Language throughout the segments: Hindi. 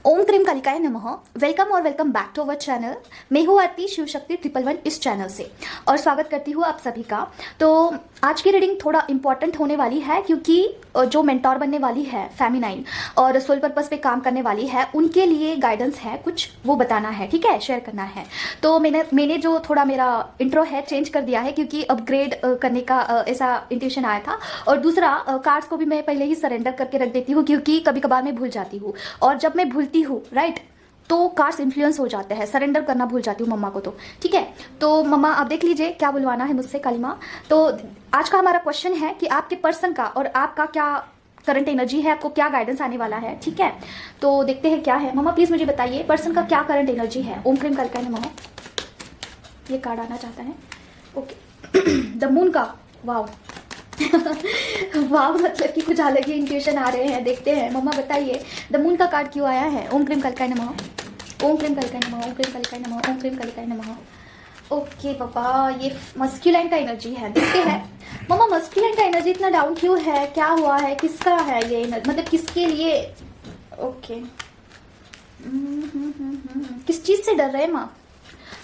ओम क्रीम कालिकाय नमः। वेलकम और welcome back to our channel. मैं हूँ आरती शिव शक्ति 111 इस चैनल से और स्वागत करती हूँ आप सभी का। तो आज की रीडिंग थोड़ा इंपॉर्टेंट होने वाली है क्योंकि जो मेंटोर बनने वाली है फेमिनाइन और सोल पर्पस पे काम करने वाली है उनके लिए गाइडेंस है, कुछ वो बताना है, ठीक है, शेयर करना है। तो मैंने जो थोड़ा मेरा इंट्रो है चेंज कर दिया है क्योंकि अपग्रेड करने का ऐसा इंट्यूशन आया था। और दूसरा, कार्ड्स को भी मैं पहले ही सरेंडर करके रख देती हूँ क्योंकि कभी कभार मैं भूल जाती हूँ और जब मैं भूलती हूँ राइट तो कार्ड्स इन्फ्लुएंस हो जाते हैं, सरेंडर करना भूल जाती हूँ मम्मा को। तो ठीक है, तो मम्मा आप देख लीजिए क्या बुलवाना है मुझसे काली माँ। तो आज का हमारा क्वेश्चन है कि आपके पर्सन का और आपका क्या करंट एनर्जी है, आपको क्या गाइडेंस आने वाला है, ठीक है। तो देखते हैं क्या है। मम्मा प्लीज मुझे बताइए पर्सन का क्या करंट एनर्जी है। ओम क्रीम कालिकाय नमः। ये कार्ड आना चाहता है, ओके। द मून का, वाव वाह, मतलब कि कुछ अलग ही इंट्यूशन आ रहे हैं। देखते हैं मम्मा बताइए द मून का कार्ड क्यों आया है। ओम क्रीम कालिकाय नमः, ओम क्रीम कालिकाय नमः, ओम क्रीम कालिकाय नमः, ओम क्रीम कालिकाय नमः। ओके पापा, ये मस्कुलाइन का एनर्जी है। देखते हैं मम्मा मस्कुलाइन का एनर्जी इतना डाउन क्यों है, क्या हुआ है, किसका है ये मतलब किसके लिए। ओके, किस चीज से डर रहे हैं माँ।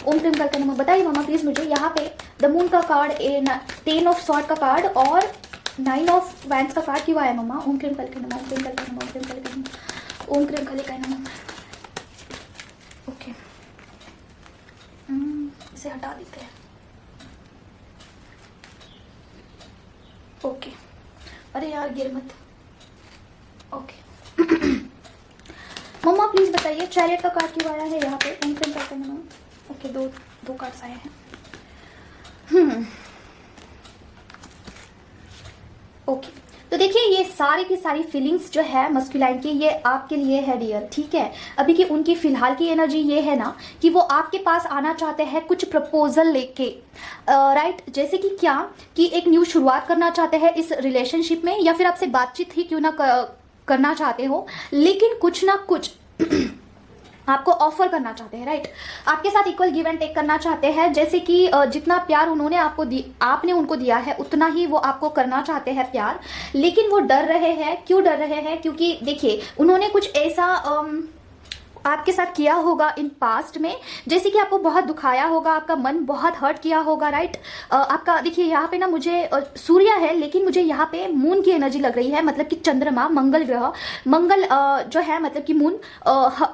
ओम क्रीम कालिकाय नमः। बताइए मामा प्लीज मुझे यहाँ पे द मून का कार्ड, 10 ऑफ सॉर्ड का कार्ड और 9 ऑफ वैंड्स का कार्ड क्यों आया मम्मा। ओम क्रीम कालिकाय नमः, ओम क्रीम कालिकाय नमः, ओम क्रीम कालिकाय नमः, ओम क्रीम कालिकाय नमः। ओके, इसे हटा देते हैं। ओके, अरे यार गिर मत। ओके मम्मा प्लीज बताइए चैरियट का कार्ड क्यों आया है यहाँ पे। ओम क्रीम कालिकाय नमः। ओके, दो कार्ड्स आए हैं। ओके, तो देखिए ये सारी की सारी फीलिंग्स जो है मस्कुलाइन की, ये आपके लिए है डियर, ठीक है। अभी की उनकी फिलहाल की एनर्जी ये है ना कि वो आपके पास आना चाहते हैं कुछ प्रपोजल लेके, राइट। जैसे कि क्या कि एक न्यू शुरुआत करना चाहते हैं इस रिलेशनशिप में, या फिर आपसे बातचीत ही क्यों ना करना चाहते हो, लेकिन कुछ ना कुछ आपको ऑफर करना चाहते हैं, राइट। आपके साथ इक्वल गिव एंड टेक करना चाहते हैं। जैसे कि जितना प्यार उन्होंने आपने उनको दिया है उतना ही वो आपको करना चाहते हैं प्यार, लेकिन वो डर रहे हैं। क्यों डर रहे हैं? क्योंकि देखिए उन्होंने कुछ ऐसा आपके साथ किया होगा इन पास्ट में, जैसे कि आपको बहुत दुखाया होगा, आपका मन बहुत हर्ट किया होगा, राइट। आपका देखिए यहाँ पे ना मुझे सूर्य है, लेकिन मुझे यहाँ पे मून की एनर्जी लग रही है, मतलब कि चंद्रमा, मंगल ग्रह, मंगल जो है मतलब कि मून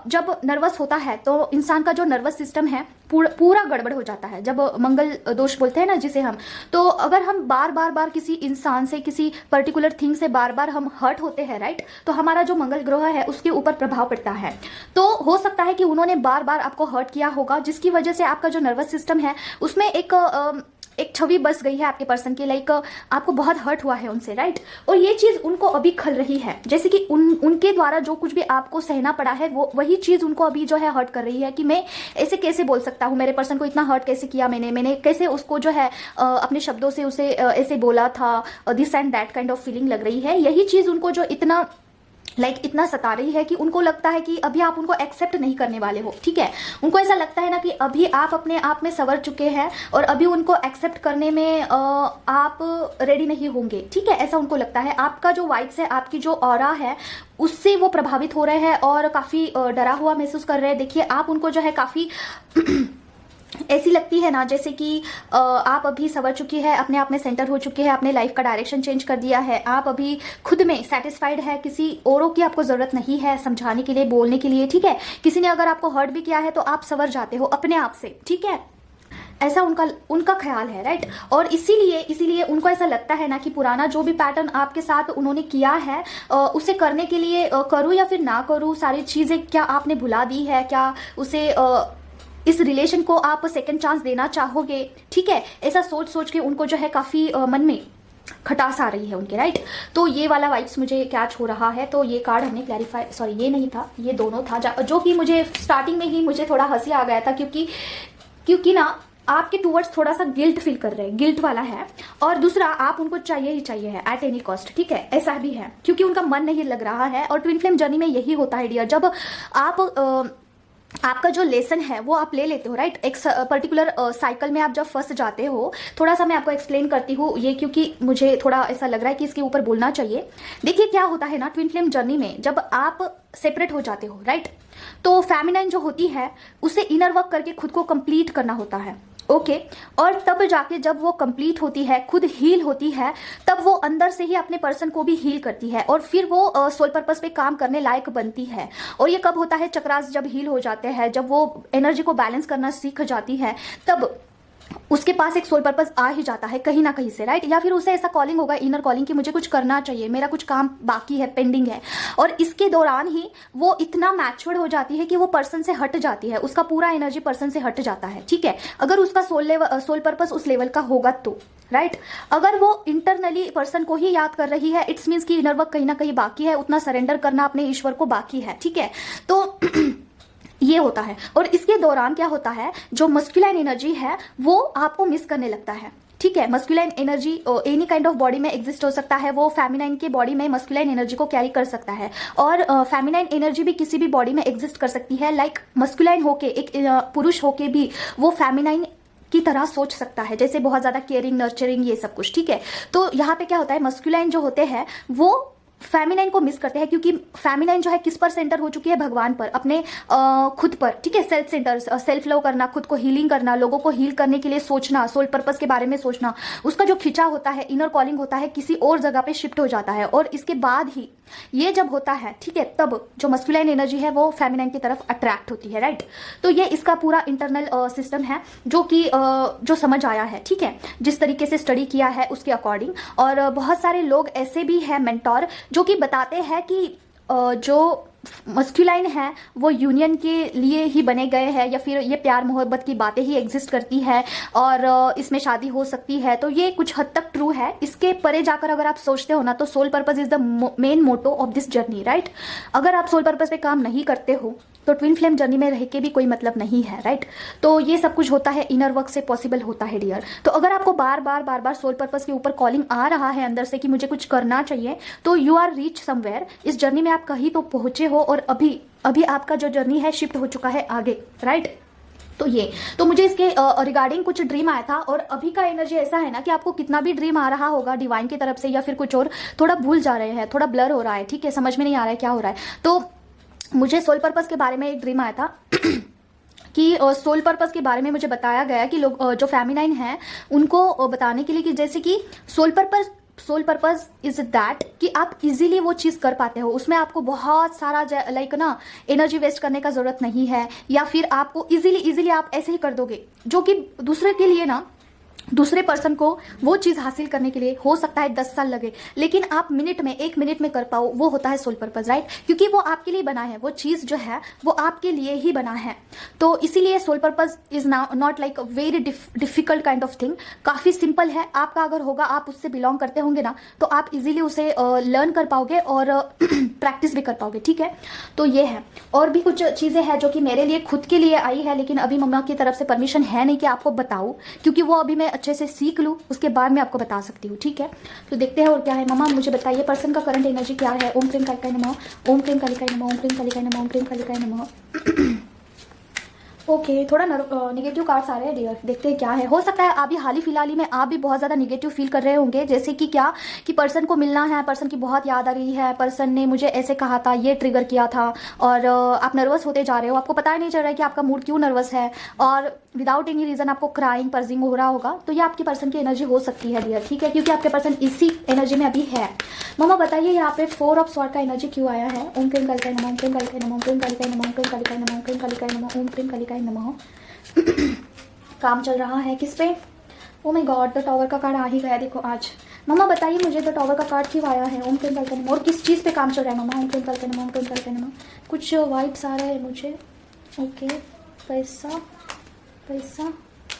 जब नर्वस होता है तो इंसान का जो नर्वस सिस्टम है पूरा गड़बड़ हो जाता है, जब मंगल दोष बोलते हैं ना जिसे हम। तो अगर हम बार किसी इंसान से, किसी पर्टिकुलर थिंग से बार हम हर्ट होते हैं, राइट, तो हमारा जो मंगल ग्रह है उसके ऊपर प्रभाव पड़ता है। तो हो सकता है कि उन्होंने बार आपको हर्ट किया होगा, जिसकी वजह से आपका जो नर्वस सिस्टम है उसमें एक छवि बस गई है आपके पर्सन की, लाइक आपको बहुत हर्ट हुआ है उनसे, राइट। और ये चीज उनको अभी खल रही है, जैसे कि उनके द्वारा जो कुछ भी आपको सहना पड़ा है वो वही चीज उनको अभी जो है हर्ट कर रही है कि मैं ऐसे कैसे बोल सकता हूँ, मेरे पर्सन को इतना हर्ट कैसे किया मैंने कैसे उसको जो है अपने शब्दों से उसे ऐसे बोला था, this and that kind of feeling लग रही है। यही चीज उनको जो इतना सता रही है कि उनको लगता है कि अभी आप उनको एक्सेप्ट नहीं करने वाले हो, ठीक है। उनको ऐसा लगता है ना कि अभी आप अपने आप में संवर चुके हैं और अभी उनको एक्सेप्ट करने में आप रेडी नहीं होंगे, ठीक है, ऐसा उनको लगता है। आपका जो वाइब्स है, आपकी जो ऑरा है, उससे वो प्रभावित हो रहे हैं और काफी डरा हुआ महसूस कर रहे हैं। देखिए आप उनको जो है काफी ऐसी लगती है ना जैसे कि आप अभी संवर चुकी है, अपने आप में सेंटर हो चुके हैं, अपने लाइफ का डायरेक्शन चेंज कर दिया है, आप अभी खुद में सेटिस्फाइड है, किसी औरों की आपको जरूरत नहीं है समझाने के लिए, बोलने के लिए, ठीक है। किसी ने अगर आपको हर्ट भी किया है तो आप संवर जाते हो अपने आप से, ठीक है, ऐसा उनका ख्याल है, राइट। और इसीलिए उनको ऐसा लगता है ना कि पुराना जो भी पैटर्न आपके साथ उन्होंने किया है उसे करने के लिए करूँ या फिर ना करूँ, सारी चीजें क्या आपने भुला दी है, क्या उसे इस रिलेशन को आप सेकंड चांस देना चाहोगे, ठीक है। ऐसा सोच के उनको जो है काफी मन में खटास आ रही है उनके, राइट। तो ये वाला वाइब्स मुझे कैच हो रहा है। तो ये कार्ड हमने क्लैरिफाई, सॉरी ये नहीं था, ये दोनों था, जो कि मुझे स्टार्टिंग में ही मुझे थोड़ा हंसी आ गया था क्योंकि ना आपके टूवर्ड्स थोड़ा सा गिल्ट फील कर रहे हैं, गिल्ट वाला है। और दूसरा आप उनको चाहिए ही चाहिए है एट एनी कॉस्ट, ठीक है, ऐसा भी है क्योंकि उनका मन नहीं लग रहा है। और ट्विन फ्लेम जर्नी में यही होता है डियर, जब आप आपका जो लेसन है वो आप ले लेते हो, राइट। एक पर्टिकुलर साइकिल में आप जब फंस जाते हो, थोड़ा सा मैं आपको एक्सप्लेन करती हूँ ये, क्योंकि मुझे थोड़ा ऐसा लग रहा है कि इसके ऊपर बोलना चाहिए। देखिए क्या होता है ना, ट्विन फ्लेम जर्नी में जब आप सेपरेट हो जाते हो, राइट, तो फेमिनाइन जो होती है उसे इनर वर्क करके खुद को कंप्लीट करना होता है, ओके। और तब जाके जब वो कंप्लीट होती है, खुद हील होती है, तब वो अंदर से ही अपने पर्सन को भी हील करती है और फिर वो सोल पर्पस पे काम करने लायक बनती है। और ये कब होता है, चक्रास जब हील हो जाते हैं, जब वो एनर्जी को बैलेंस करना सीख जाती है, तब उसके पास एक सोल पर्पस आ ही जाता है कहीं ना कहीं से, राइट। या फिर उसे ऐसा कॉलिंग होगा, इनर कॉलिंग, कि मुझे कुछ करना चाहिए, मेरा कुछ काम बाकी है, पेंडिंग है। और इसके दौरान ही वो इतना मैच्योर्ड हो जाती है कि वो पर्सन से हट जाती है, उसका पूरा एनर्जी पर्सन से हट जाता है, ठीक है। अगर उसका सोल पर्पस उस लेवल का होगा तो, राइट। अगर वो इंटरनली पर्सन को ही याद कर रही है, इट्स मीन्स कि इनर वर्क कहीं ना कहीं बाकी है, उतना सरेंडर करना अपने ईश्वर को बाकी है, ठीक है। तो ये होता है। और इसके दौरान क्या होता है, जो मस्कुलाइन एनर्जी है वो आपको मिस करने लगता है, ठीक है। Masculine energy any kind of body में एग्जिस्ट हो सकता है, वो फेमिनाइन के बॉडी में मस्कुलाइन एनर्जी को कैरी कर सकता है, और फेमिनाइन एनर्जी भी किसी भी बॉडी में एग्जिस्ट कर सकती है। लाइक मस्कुलाइन होके, एक पुरुष होके भी वो फेमिनाइन की तरह सोच सकता है, जैसे बहुत ज्यादा केयरिंग, नर्चरिंग, ये सब कुछ, ठीक है। तो यहाँ पे क्या होता है, मस्कुलाइन जो होते हैं वो फेमिनाइन को मिस करते हैं, क्योंकि फेमिनाइन जो है किस पर सेंटर हो चुकी है, भगवान पर, अपने खुद पर, ठीक है। सेल्फ सेंटर, सेल्फ लव करना, खुद को हीलिंग करना, लोगों को हील करने के लिए सोचना, सोल पर्पस के बारे में सोचना, उसका जो खिंचा होता है, इनर कॉलिंग होता है, किसी और जगह पे शिफ्ट हो जाता है। और इसके बाद ही ये जब होता है, ठीक है, तब जो मस्कुलाइन एनर्जी है वो फेमिनाइन की तरफ अट्रैक्ट होती है, राइट। तो ये इसका पूरा इंटरनल सिस्टम है जो कि जो समझ आया है, ठीक है, जिस तरीके से स्टडी किया है उसके अकॉर्डिंग। और बहुत सारे लोग ऐसे भी हैं मेंटोर जो कि बताते हैं कि जो मस्कुलाइन है वो यूनियन के लिए ही बने गए हैं, या फिर ये प्यार मोहब्बत की बातें ही एग्जिस्ट करती है और इसमें शादी हो सकती है। तो ये कुछ हद तक ट्रू है। इसके परे जाकर अगर आप सोचते हो ना, तो soul purpose is the main motto of this journey, right. अगर आप सोल पर्पस पे काम नहीं करते हो तो ट्विन फ्लेम जर्नी में रह के भी कोई मतलब नहीं है, राइट। तो ये सब कुछ होता है इनर वर्क से पॉसिबल होता है डियर। तो अगर आपको बार बार सोल पर्पस के ऊपर कॉलिंग आ रहा है अंदर से कि मुझे कुछ करना चाहिए, तो यू आर रीच समवेयर। इस जर्नी में आप कहीं तो पहुंचे हो और अभी आपका जो जर्नी है शिफ्ट हो चुका है आगे, राइट। तो मुझे इसके रिगार्डिंग कुछ ड्रीम आया था। और अभी का एनर्जी ऐसा है ना कि आपको कितना भी ड्रीम आ रहा होगा डिवाइन की तरफ से या फिर कुछ और, थोड़ा भूल जा रहे हैं, थोड़ा ब्लर हो रहा है, ठीक है, समझ में नहीं आ रहा है क्या हो रहा है। तो मुझे सोल पर्पस के बारे में एक ड्रीम आया था कि सोल पर्पस के बारे में मुझे बताया गया कि लोग जो फेमिनाइन है उनको बताने के लिए कि जैसे कि सोल पर्पस इज दैट कि आप इजीली वो चीज़ कर पाते हो, उसमें आपको बहुत सारा लाइक ना एनर्जी वेस्ट करने का जरूरत नहीं है, या फिर आपको इजीली आप ऐसे ही कर दोगे, जो कि दूसरे के लिए ना, दूसरे पर्सन को वो चीज हासिल करने के लिए हो सकता है 10 साल लगे, लेकिन आप मिनट में, 1 मिनट में कर पाओ, वो होता है सोल पर्पस, राइट। क्योंकि वो आपके लिए बना है, वो चीज जो है वो आपके लिए ही बना है। तो इसीलिए soul purpose is not like very difficult kind of thing, काफी सिंपल है। आपका अगर होगा, आप उससे बिलोंग करते होंगे ना, तो आप इजीली उसे लर्न कर पाओगे और प्रैक्टिस भी कर पाओगे, ठीक है। तो ये है। और भी कुछ चीजें हैं जो कि मेरे लिए खुद के लिए आई है, लेकिन अभी मम्मा की तरफ से परमिशन है नहीं कि आपको बताऊं, क्योंकि वो अभी मैं अच्छे से सीख लूं, उसके बाद मैं आपको बता सकती हूँ, ठीक है। तो देखते हैं और क्या है। मम्मा मुझे बताइए पर्सन का करंट एनर्जी क्या है। ओम क्लीम कालिकाय नमः, ओम क्लीम कालिकाय नमः, ओम क्लीम कालिकाय नमः, ओम क्लीम कालिकाय नमः। ओके, थोड़ा निगेटिव कार्ड्स आ रहे हैं डियर, देखते हैं क्या है। हो सकता है अभी हाल ही फिलहाल ही में आप भी बहुत ज़्यादा निगेटिव फील कर रहे होंगे, जैसे कि क्या, कि पर्सन को मिलना है, पर्सन की बहुत याद आ रही है, पर्सन ने मुझे ऐसे कहा था, ये ट्रिगर किया था, और आप नर्वस होते जा रहे हो, आपको पता ही नहीं चल रहा है कि आपका मूड क्यों नर्वस है, और विदाउट एनी रीज़न आपको क्राइंग, पर्जिंग हो रहा होगा। तो ये आपकी पर्सन की एनर्जी हो सकती है डियर, ठीक है, क्योंकि आपके पर्सन इसी एनर्जी में अभी है। मम्मा बताइए यहाँ पे 4 ऑफ स्वॉर्ड का एनर्जी क्यों आया है। ओम क्लीम कालिकाय नमः, ओम क्लीम कालिकाय नमः, ओम क्लीम कालिकाय नमः, ओम क्लीम कालिकाय नमः, ओम क्लीम कालिकाय नमः, ओम क्लीम कालिकाय नमः। काम चल रहा है किस पे। Oh my God, the tower का कार्ड आ ही गया देखो आज। मम्मा बताइए मुझे द टॉवर का कार्ड क्यों आया है। ओम क्लीम कालिकाय नमः। और किस चीज़ पे काम चल रहा है मम्मा। ओम क्लीम कालिकाय नमः, ओम क्लीम कालिकाय नमः। कुछ वाइब्स आ रहे हैं मुझे। ओके, पैसा,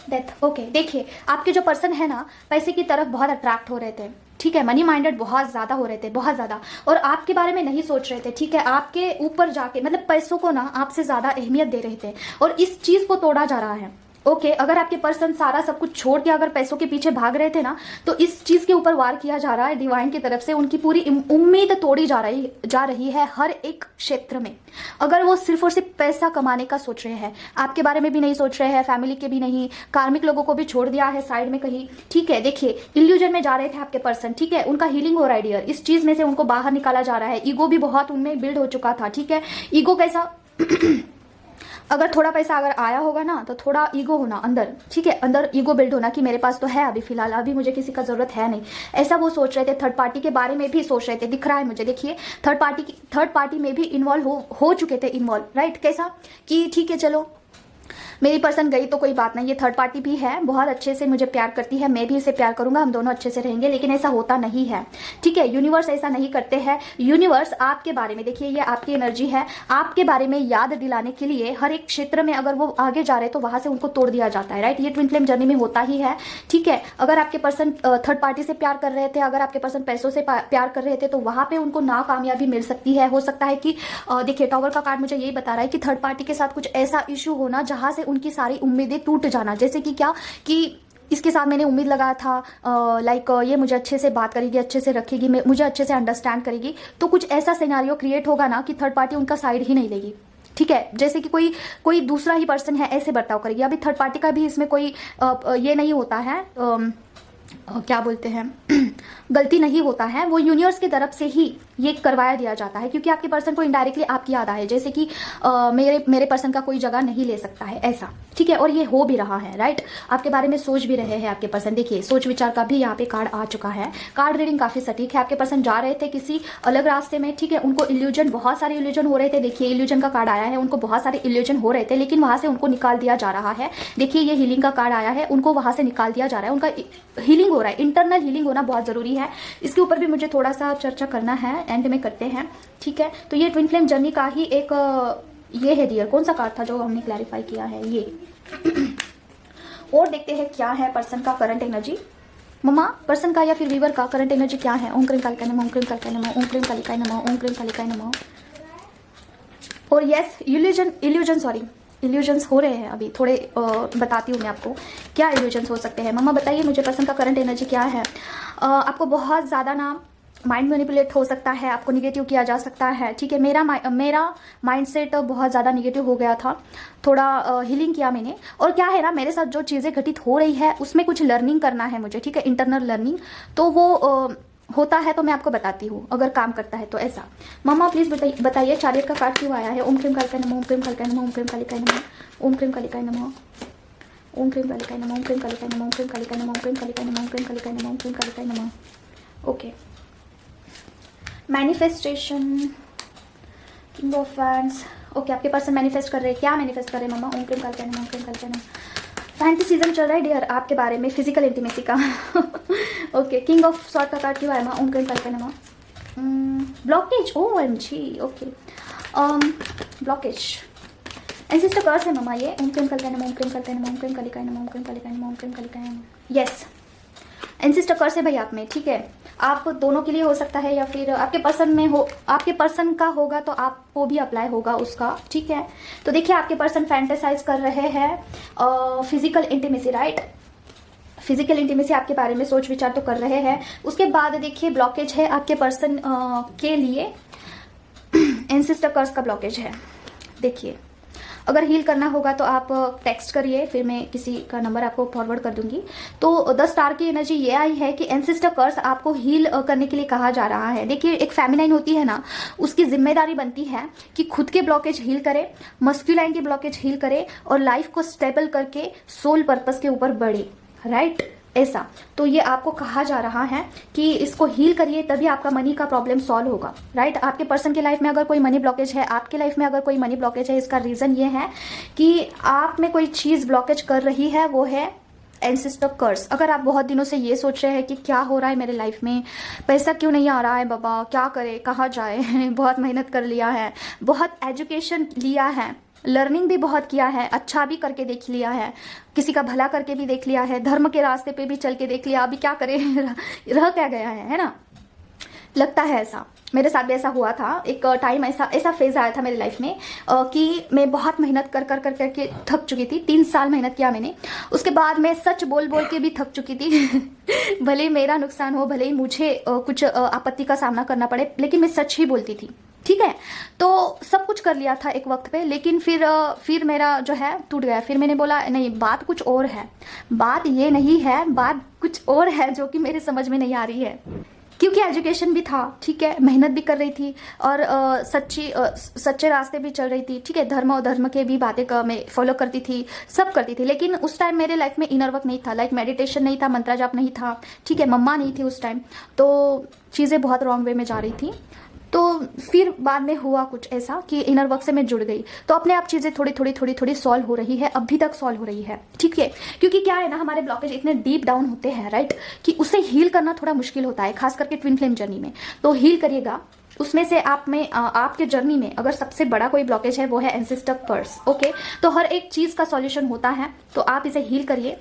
डेथ। ओके, देखिए आपके जो पर्सन है ना, पैसे की तरफ बहुत अट्रैक्ट हो रहे थे, ठीक है, मनी माइंडेड बहुत ज़्यादा हो रहे थे, बहुत ज़्यादा, और आपके बारे में नहीं सोच रहे थे, ठीक है, आपके ऊपर जाके मतलब पैसों को ना आपसे ज़्यादा अहमियत दे रहे थे, और इस चीज़ को तोड़ा जा रहा है। ओके अगर आपके पर्सन सारा सब कुछ छोड़ के अगर पैसों के पीछे भाग रहे थे ना, तो इस चीज के ऊपर वार किया जा रहा है डिवाइन की तरफ से। उनकी पूरी उम्मीद तोड़ी जा रही है हर एक क्षेत्र में। अगर वो सिर्फ और सिर्फ पैसा कमाने का सोच रहे हैं, आपके बारे में भी नहीं सोच रहे हैं, फैमिली के भी नहीं, कार्मिक लोगों को भी छोड़ दिया है साइड में कहीं, ठीक है। देखिए इल्यूजन में जा रहे थे आपके पर्सन, ठीक है। उनका हीलिंग हो रहा है डियर, इस चीज में से उनको बाहर निकाला जा रहा है। ईगो भी बहुत उनमें बिल्ड हो चुका था, ठीक है। ईगो कैसा अगर थोड़ा पैसा अगर आया होगा ना, तो थोड़ा ईगो होना अंदर, ठीक है। अंदर ईगो बिल्ड होना कि मेरे पास तो है अभी फिलहाल, अभी मुझे किसी का जरूरत है नहीं, ऐसा वो सोच रहे थे। थर्ड पार्टी के बारे में भी सोच रहे थे, दिख रहा है मुझे। देखिए थर्ड पार्टी में भी इन्वॉल्व हो चुके थे, इन्वॉल्व, राइट। कैसा कि ठीक है चलो मेरी पर्सन गई तो कोई बात नहीं, ये थर्ड पार्टी भी है, बहुत अच्छे से मुझे प्यार करती है, मैं भी इसे प्यार करूंगा, हम दोनों अच्छे से रहेंगे। लेकिन ऐसा होता नहीं है, ठीक है। यूनिवर्स ऐसा नहीं करते हैं। यूनिवर्स आपके बारे में, देखिए ये आपकी एनर्जी है, आपके बारे में याद दिलाने के लिए हर एक क्षेत्र में अगर वो आगे जा रहे हैं तो वहां से उनको तोड़ दिया जाता है, राइट। ये ट्विन फ्लेम जर्नी में होता ही है, ठीक है। अगर आपके पर्सन थर्ड पार्टी से प्यार कर रहे थे, अगर आपके पर्सन पैसों से प्यार कर रहे थे, तो वहां पे उनको नाकामयाबी मिल सकती है। हो सकता है कि देखिए टावर का कार्ड मुझे यही बता रहा है कि थर्ड पार्टी के साथ कुछ ऐसा इश्यू होना जहां से उनकी सारी उम्मीदें टूट जाना। जैसे कि क्या कि इसके साथ मैंने उम्मीद लगाया था लाइक ये मुझे अच्छे से बात करेगी, अच्छे से रखेगी, मुझे अच्छे से अंडरस्टैंड करेगी, तो कुछ ऐसा सिनेरियो क्रिएट होगा ना कि थर्ड पार्टी उनका साइड ही नहीं लेगी, ठीक है। जैसे कि कोई दूसरा ही पर्सन है ऐसे बर्ताव करेगी। अभी थर्ड पार्टी का भी इसमें कोई ये नहीं होता है, क्या बोलते हैं गलती नहीं होता है, वो यूनिवर्स की तरफ से ही ये करवाया दिया जाता है, क्योंकि आपके पर्सन को इनडायरेक्टली आपकी याद आए, जैसे कि मेरे पर्सन का कोई जगह नहीं ले सकता है ऐसा, ठीक है। और ये हो भी रहा है, राइट। आपके बारे में सोच भी रहे हैं आपके पर्सन। देखिए सोच विचार का भी यहाँ पे कार्ड आ चुका है। कार्ड रीडिंग काफी सटीक है। आपके पर्सन जा रहे थे किसी अलग रास्ते में, ठीक है। उनको इल्यूजन, बहुत सारे इल्यूजन हो रहे थे। देखिए इल्यूजन का कार्ड आया है, उनको बहुत सारे इल्यूजन हो रहे थे, लेकिन वहां से उनको निकाल दिया जा रहा है। देखिए ये हीलिंग का कार्ड आया है, उनको वहां से निकाल दिया जा रहा है, उनका हीलिंग हो रहा है। इंटरनल हीलिंग होना बहुत जरूरी है, इसके ऊपर भी मुझे थोड़ा सा चर्चा करना है, एंड में करते हैं, ठीक है। तो ये ट्विन फ्लेम जर्नी का ही एक ये है डियर। कौन सा कार्ड था जो हमने क्लैरिफाई किया है, ये और देखते हैं क्या है पर्सन का करंट एनर्जी। मम्मा पर्सन का या फिर वीवर का करंट एनर्जी क्या है। ओम क्रीम कालिकाय नमः, ओम क्रीम कालिकाय नमः, ओम क्रीम कालिकाय नमः, ओम क्रीम कालिकाय नमः। और यस इल्यूजन्स हो रहे हैं अभी थोड़े, बताती हूँ मैं आपको क्या इल्यूजन्स हो सकते हैं। मम्मा बताइए मुझे पर्सन का करंट एनर्जी क्या है। आपको बहुत ज़्यादा ना माइंड मैनिपुलेट हो सकता है, आपको निगेटिव किया जा सकता है, ठीक है। मेरा माइंडसेट बहुत ज़्यादा निगेटिव हो गया था, थोड़ा हीलिंग किया मैंने। और क्या है ना, मेरे साथ जो चीज़ें घटित हो रही है उसमें कुछ लर्निंग करना है मुझे, ठीक है, इंटरनल लर्निंग। तो वो होता है तो मैं आपको बताती हूँ अगर काम करता है तो ऐसा। मम्मा प्लीज बताइए चारियट का कार्ड क्यों आया है। ओम क्रीम कालिकाय नमः, ओम क्रीम कालिकाय नमः, ओम क्रीम कालिकाय नमः, ओम क्रीम कालिकाय नमः, ओम क्रीम कालिकाय नमः, ओम क्रीम कालिकाय नमः, ओम क्रीम कालिकाय नमः, ओम क्रीम कालिकाय नमः, ओम क्रीम कालिकाय नमः, ओम क्रीम कालिकाय नमः। Okay manifestation, king of wands. Okay आपके पर्सन मैनिफेस्ट कर रहे हैं, क्या मैनिफेस्ट कर रहे हैं मम्मा। ओम क्रीम कालिकाय नमः, ओम क्रीम कालिकाय नमः। फैंटेसिज्म चल रहा है डियर आपके बारे में, फिजिकल इंटीमेसी का। ओके किंग ऑफ सॉर्ड का कार्ड क्यों आया। ओम क्रीम कालिकाय नमः। Blockage, OMG, okay blockage ancestor curse है मम्मा ये। ओम क्रीम कालिकाय नमः, ओम क्रीम कालिकाय नमः, ओम क्रीम कालिकाय नमः, ओम क्रीम कालिकाय नमः, ओम क्रीम कालिकाय नमः। यस एंसेस्टर कर्स है भाई आप में, ठीक है। आप दोनों के लिए हो सकता है या फिर आपके पर्सन में हो, आपके पर्सन का होगा तो आपको भी अप्लाई होगा उसका, ठीक है। तो देखिए आपके पर्सन फैंटेसाइज कर रहे हैं physical intimacy, right. Physical intimacy आपके बारे में सोच विचार तो कर रहे हैं। उसके बाद देखिए ब्लॉकेज है आपके पर्सन के लिए, एंसेस्टर कर्स का ब्लॉकेज है। देखिए अगर हील करना होगा तो आप टेक्स्ट करिए, फिर मैं किसी का नंबर आपको फॉरवर्ड कर दूंगी। तो 10 स्टार की एनर्जी ये आई है कि एंसेस्टर कर्स आपको हील करने के लिए कहा जा रहा है। देखिए एक फेमिनाइन होती है ना, उसकी जिम्मेदारी बनती है कि खुद के ब्लॉकेज हील करे, मस्कुलाइन के ब्लॉकेज हील करे और लाइफ को स्टेबल करके सोल पर्पस के ऊपर बढ़े, राइट ऐसा। तो ये आपको कहा जा रहा है कि इसको हील करिए, तभी आपका मनी का प्रॉब्लम सॉल्व होगा, राइट। आपके पर्सन की लाइफ में अगर कोई मनी ब्लॉकेज है, आपके लाइफ में अगर कोई मनी ब्लॉकेज है, इसका रीजन ये है कि आप में कोई चीज ब्लॉकेज कर रही है, वो है एंसेस्टर कर्स। अगर आप बहुत दिनों से ये सोच रहे हैं कि क्या हो रहा है मेरे लाइफ में, पैसा क्यों नहीं आ रहा है बाबा, क्या करे, कहाँ जाए, बहुत मेहनत कर लिया है, बहुत एजुकेशन लिया है, लर्निंग भी बहुत किया है, अच्छा भी करके देख लिया है, किसी का भला करके भी देख लिया है, धर्म के रास्ते पे भी चल के देख लिया, अभी क्या करे, रह क्या गया है ना। लगता है ऐसा, मेरे साथ भी ऐसा हुआ था। एक टाइम ऐसा फेज आया था मेरी लाइफ में कि मैं बहुत मेहनत कर कर कर करके थक चुकी थी। 3 साल मेहनत किया मैंने, उसके बाद मैं सच बोल बोल के भी थक चुकी थी। भले ही मेरा नुकसान हो, भले ही मुझे कुछ आपत्ति का सामना करना पड़े, लेकिन मैं सच ही बोलती थी, ठीक है। तो सब कुछ कर लिया था एक वक्त पे, लेकिन फिर मेरा जो है टूट गया। फिर मैंने बोला नहीं, बात कुछ और है, बात ये नहीं है, बात कुछ और है जो कि मेरे समझ में नहीं आ रही है। क्योंकि एजुकेशन भी था, ठीक है, मेहनत भी कर रही थी और सच्चे रास्ते भी चल रही थी, ठीक है। धर्म और धर्म के भी बातें मैं फॉलो करती थी, सब करती थी, लेकिन उस टाइम मेरे लाइफ में इनर वर्क नहीं था, लाइक मेडिटेशन नहीं था, मंत्रा जाप नहीं था, ठीक है, मम्मा नहीं थी उस टाइम, तो चीज़ें बहुत रॉन्ग वे में जा रही थी। तो फिर बाद में हुआ कुछ ऐसा कि इनर वर्क से मैं जुड़ गई, तो अपने आप चीज़ें थोड़ी सॉल्व हो रही है, अभी तक सॉल्व हो रही है, ठीक है। क्योंकि क्या है ना, हमारे ब्लॉकेज इतने डीप डाउन होते हैं, राइट, कि उसे हील करना थोड़ा मुश्किल होता है, खास करके ट्विन फ्लेम जर्नी में। तो हील करिएगा उसमें से। आप में आपके जर्नी में अगर सबसे बड़ा कोई ब्लॉकेज है वो है एंसेस्टर कर्स, ओके। तो हर एक चीज़ का सॉल्यूशन होता है, तो आप इसे हील करिए,